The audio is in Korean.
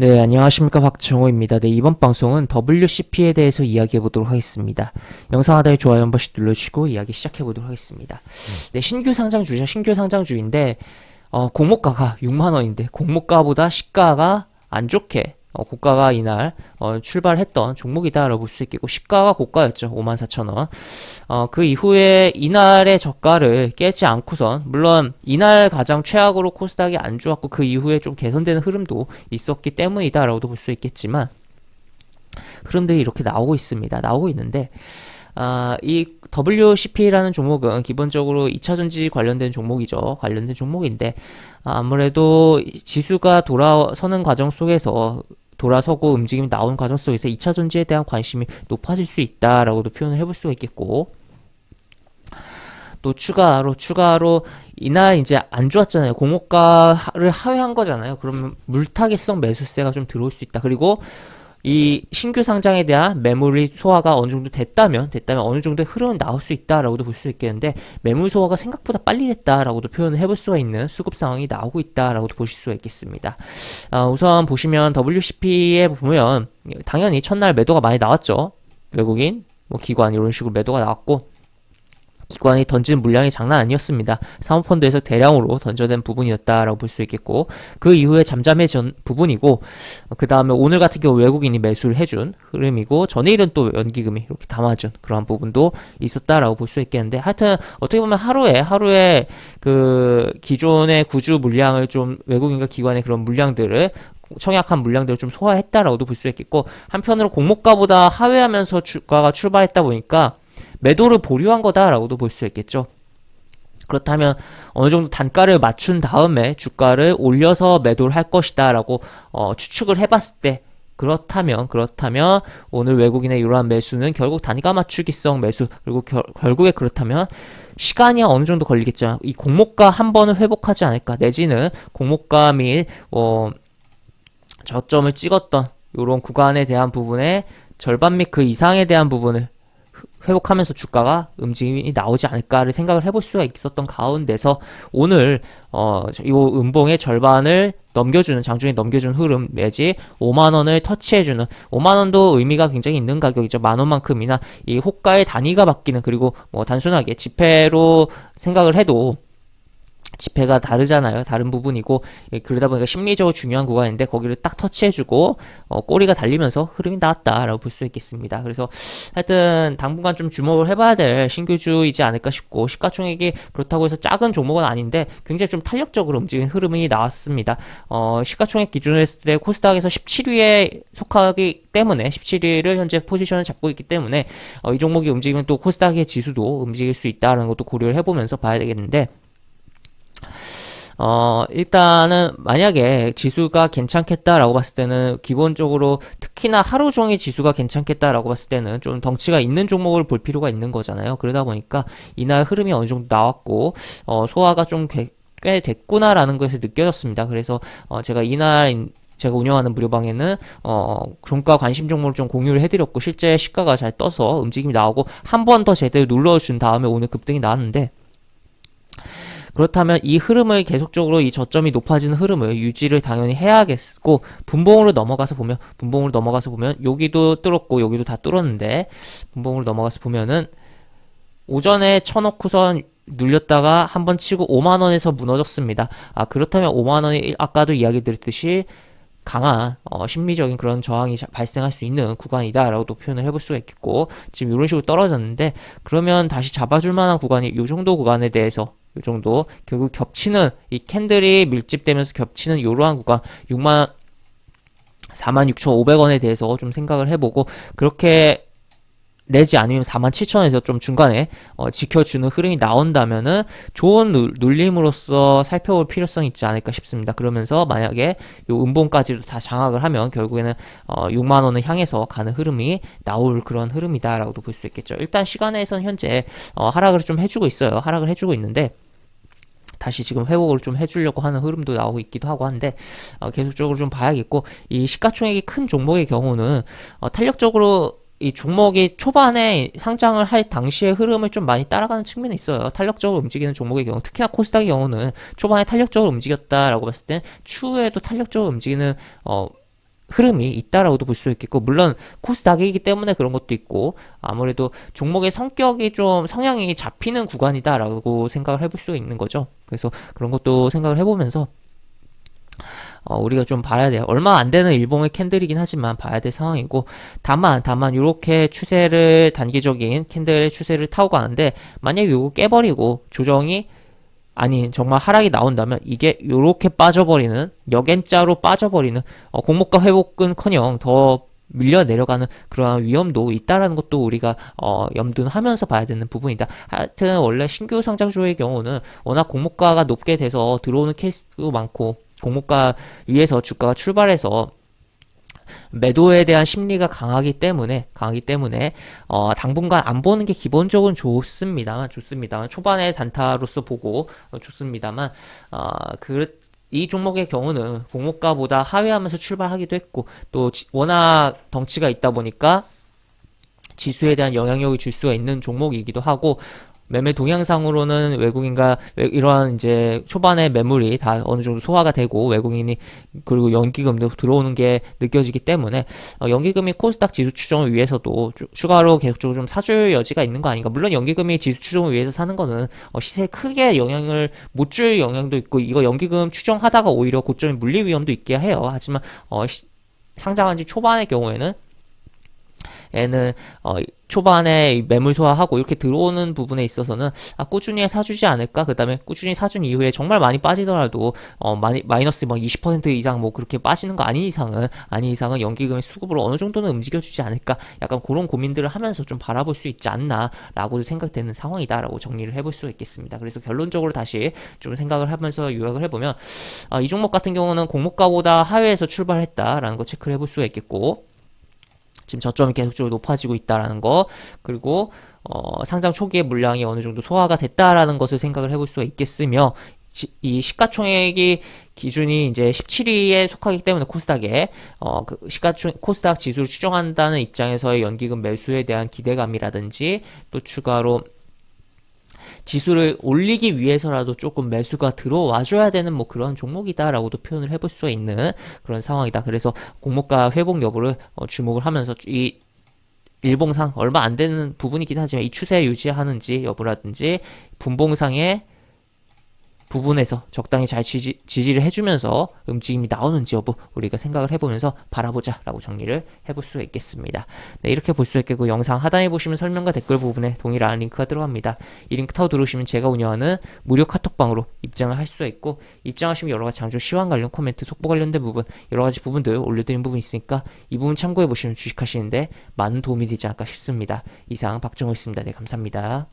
네, 안녕하십니까. 박정호입니다. 네, 이번 방송은 WCP에 대해서 이야기해 보도록 하겠습니다. 영상 하단에 좋아요 한 번씩 눌러주시고 이야기 시작해 보도록 하겠습니다. 네, 신규 상장주죠. 신규 상장주인데, 공모가가 6만원인데, 공모가보다 시가가 안 좋게, 고가가 이날, 출발했던 종목이다라고 볼 수 있겠고, 시가가 고가였죠. 54,000원. 그 이후에 이날의 저가를 깨지 않고선, 물론 이날 가장 최악으로 코스닥이 안 좋았고, 그 이후에 좀 개선되는 흐름도 있었기 때문이다라고도 볼 수 있겠지만, 흐름들이 이렇게 나오고 있습니다. 나오고 있는데, 이 WCP라는 종목은 기본적으로 2차전지 관련된 종목이죠. 관련된 종목인데, 아무래도 지수가 돌아서는 과정 속에서 돌아서고 움직임이 나오는 과정 속에서 2차전지에 대한 관심이 높아질 수 있다라고도 표현을 해볼 수가 있겠고, 또 추가로 이날 이제 안 좋았잖아요. 공모가를 하회한 거잖아요. 그러면 물타기성 매수세가 좀 들어올 수 있다. 그리고 이 신규 상장에 대한 매물이 소화가 어느 정도 됐다면 어느 정도의 흐름은 나올 수 있다라고도 볼 수 있겠는데, 매물 소화가 생각보다 빨리 됐다라고도 표현을 해볼 수가 있는 수급 상황이 나오고 있다라고도 보실 수가 있겠습니다. 우선 보시면 WCP에 보면 당연히 첫날 매도가 많이 나왔죠. 외국인, 기관 이런 식으로 매도가 나왔고, 기관이 던진 물량이 장난 아니었습니다. 사모펀드에서 대량으로 던져낸 부분이었다라고 볼 수 있겠고, 그 이후에 잠잠해진 부분이고, 그 다음에 오늘 같은 경우 외국인이 매수를 해준 흐름이고, 전일은 또 연기금이 이렇게 담아준 그런 부분도 있었다라고 볼 수 있겠는데, 하여튼 어떻게 보면 하루에 그 기존의 구주 물량을 좀, 외국인과 기관의 그런 물량들을, 청약한 물량들을 좀 소화했다라고도 볼 수 있겠고, 한편으로 공모가보다 하회하면서 주가가 출발했다 보니까 매도를 보류한 거다라고도 볼 수 있겠죠. 그렇다면 어느 정도 단가를 맞춘 다음에 주가를 올려서 매도를 할 것이다 라고 추측을 해봤을 때, 그렇다면 오늘 외국인의 이러한 매수는 결국 단가 맞추기성 매수, 그리고 결국에 그렇다면 시간이 어느 정도 걸리겠죠. 이 공모가 한 번은 회복하지 않을까, 내지는 공모가 및 저점을 찍었던 이런 구간에 대한 부분의 절반 및 그 이상에 대한 부분을 회복하면서 주가가 움직임이 나오지 않을까를 생각을 해볼 수가 있었던 가운데서, 오늘 이 음봉의 절반을 넘겨주는, 장중에 넘겨주는 흐름 내지 5만원을 터치해주는, 5만원도 의미가 굉장히 있는 가격이죠. 만원만큼이나 이 호가의 단위가 바뀌는, 그리고 단순하게 지폐로 생각을 해도 지폐가 다르잖아요. 다른 부분이고, 그러다 보니까 심리적으로 중요한 구간인데 거기를 딱 터치해주고 꼬리가 달리면서 흐름이 나왔다라고 볼 수 있겠습니다. 그래서 하여튼 당분간 좀 주목을 해봐야 될 신규주이지 않을까 싶고, 시가총액이 그렇다고 해서 작은 종목은 아닌데 굉장히 좀 탄력적으로 움직이는 흐름이 나왔습니다. 시가총액 기준으로 했을 때 코스닥에서 17위에 속하기 때문에, 17위를 현재 포지션을 잡고 있기 때문에 이 종목이 움직이면 또 코스닥의 지수도 움직일 수 있다는 것도 고려를 해보면서 봐야 되겠는데, 일단은 만약에 지수가 괜찮겠다라고 봤을 때는, 기본적으로 특히나 하루 종일 지수가 괜찮겠다라고 봤을 때는 좀 덩치가 있는 종목을 볼 필요가 있는 거잖아요. 그러다 보니까 이날 흐름이 어느 정도 나왔고 소화가 좀 꽤 됐구나라는 것이 느껴졌습니다. 그래서 제가 이날 제가 운영하는 무료방에는 종가 관심 종목을 좀 공유를 해드렸고, 실제 시가가 잘 떠서 움직임이 나오고 한 번 더 제대로 눌러준 다음에 오늘 급등이 나왔는데, 그렇다면 이 흐름을 계속적으로, 이 저점이 높아지는 흐름을 유지를 당연히 해야겠고, 분봉으로 넘어가서 보면 여기도 뚫었고 여기도 다 뚫었는데, 분봉으로 넘어가서 보면은 오전에 쳐놓고선 눌렸다가 한번 치고 5만원에서 무너졌습니다. 그렇다면 5만원이 아까도 이야기 드렸듯이 강한 심리적인 그런 저항이 발생할 수 있는 구간이다 라고도 표현을 해볼 수가 있겠고, 지금 이런 식으로 떨어졌는데, 그러면 다시 잡아줄 만한 구간이 이 정도 구간에 대해서, 이 정도 결국 겹치는, 이 캔들이 밀집되면서 겹치는 이러한 구간 46,500원에 대해서 좀 생각을 해보고, 그렇게 내지 아니면 47,000원에서 좀 중간에 지켜주는 흐름이 나온다면은 좋은 눌림으로써 살펴볼 필요성이 있지 않을까 싶습니다. 그러면서 만약에 요 음봉까지도 다 장악을 하면 결국에는 6만원을 향해서 가는 흐름이 나올 그런 흐름이다라고도 볼 수 있겠죠. 일단 시간에선 현재 하락을 좀 해주고 있어요. 하락을 해주고 있는데, 다시 지금 회복을 좀 해주려고 하는 흐름도 나오고 있기도 하고 한데, 계속적으로 좀 봐야겠고, 이 시가총액이 큰 종목의 경우는 탄력적으로 이 종목이 초반에 상장을 할 당시의 흐름을 좀 많이 따라가는 측면이 있어요. 탄력적으로 움직이는 종목의 경우, 특히나 코스닥의 경우는 초반에 탄력적으로 움직였다라고 봤을 땐 추후에도 탄력적으로 움직이는 흐름이 있다라고도 볼 수 있겠고, 물론 코스닥이기 때문에 그런 것도 있고, 아무래도 종목의 성격이 좀 성향이 잡히는 구간이다라고 생각을 해볼 수 있는 거죠. 그래서 그런 것도 생각을 해보면서 우리가 좀 봐야 돼요. 얼마 안 되는 일봉의 캔들이긴 하지만 봐야 될 상황이고, 다만 이렇게 추세를, 단기적인 캔들의 추세를 타고 가는데, 만약에 요거 깨버리고 조정이 아니 정말 하락이 나온다면 이게 요렇게 빠져버리는, 역N자로 빠져버리는, 공모가 회복은커녕 더 밀려 내려가는 그러한 위험도 있다라는 것도 우리가 염두하면서 봐야 되는 부분이다. 하여튼 원래 신규 상장주의 경우는 워낙 공모가가 높게 돼서 들어오는 케이스도 많고, 공모가 위에서 주가가 출발해서 매도에 대한 심리가 강하기 때문에 당분간 안 보는 게 기본적으로 좋습니다만 초반에 단타로서 보고 좋습니다만 이 종목의 경우는 공모가보다 하회하면서 출발하기도 했고, 또 워낙 덩치가 있다 보니까 지수에 대한 영향력을 줄 수가 있는 종목이기도 하고, 매매 동향상으로는 외국인과 이러한 이제 초반에 매물이 다 어느 정도 소화가 되고, 외국인이 그리고 연기금도 들어오는 게 느껴지기 때문에 연기금이 코스닥 지수 추정을 위해서도 추가로 계속적으로 좀 사줄 여지가 있는 거 아닌가. 물론 연기금이 지수 추정을 위해서 사는 거는 시세에 크게 영향을 못 줄 영향도 있고, 이거 연기금 추정하다가 오히려 고점이 물릴 위험도 있게 해요. 하지만 상장한 지 초반의 경우에는 얘는 초반에 매물 소화하고 이렇게 들어오는 부분에 있어서는 꾸준히 사주지 않을까. 그 다음에 꾸준히 사준 이후에 정말 많이 빠지더라도 마이너스 뭐 20% 이상 뭐 그렇게 빠지는 거 아닌 이상은 연기금의 수급으로 어느 정도는 움직여주지 않을까. 약간 그런 고민들을 하면서 좀 바라볼 수 있지 않나라고 생각되는 상황이다라고 정리를 해볼 수 있겠습니다. 그래서 결론적으로 다시 좀 생각을 하면서 요약을 해보면 이 종목 같은 경우는 공모가보다 하회에서 출발했다라는 거 체크를 해볼 수가 있겠고, 지금 저점이 계속적으로 높아지고 있다라는 거, 그리고 상장 초기에 물량이 어느 정도 소화가 됐다라는 것을 생각을 해볼 수가 있겠으며, 이 시가총액이 기준이 이제 17위에 속하기 때문에 코스닥에 코스닥 지수를 추정한다는 입장에서의 연기금 매수에 대한 기대감이라든지, 또 추가로 지수를 올리기 위해서라도 조금 매수가 들어와줘야 되는 뭐 그런 종목이다라고도 표현을 해볼 수 있는 그런 상황이다. 그래서 공모가 회복 여부를 주목을 하면서 이 일봉상 얼마 안 되는 부분이긴 하지만 이 추세 유지하는지 여부라든지 분봉상의 부분에서 적당히 잘 지지를 해주면서 움직임이 나오는지 여부 우리가 생각을 해보면서 바라보자 라고 정리를 해볼 수 있겠습니다. 네, 이렇게 볼 수 있겠고, 영상 하단에 보시면 설명과 댓글 부분에 동일한 링크가 들어갑니다. 이 링크 타고 들어오시면 제가 운영하는 무료 카톡방으로 입장을 할 수가 있고, 입장하시면 여러가지 장주 시황 관련 코멘트, 속보 관련된 부분, 여러가지 부분들 올려드린 부분이 있으니까 이 부분 참고해보시면 주식하시는데 많은 도움이 되지 않을까 싶습니다. 이상 박정호였습니다. 네, 감사합니다.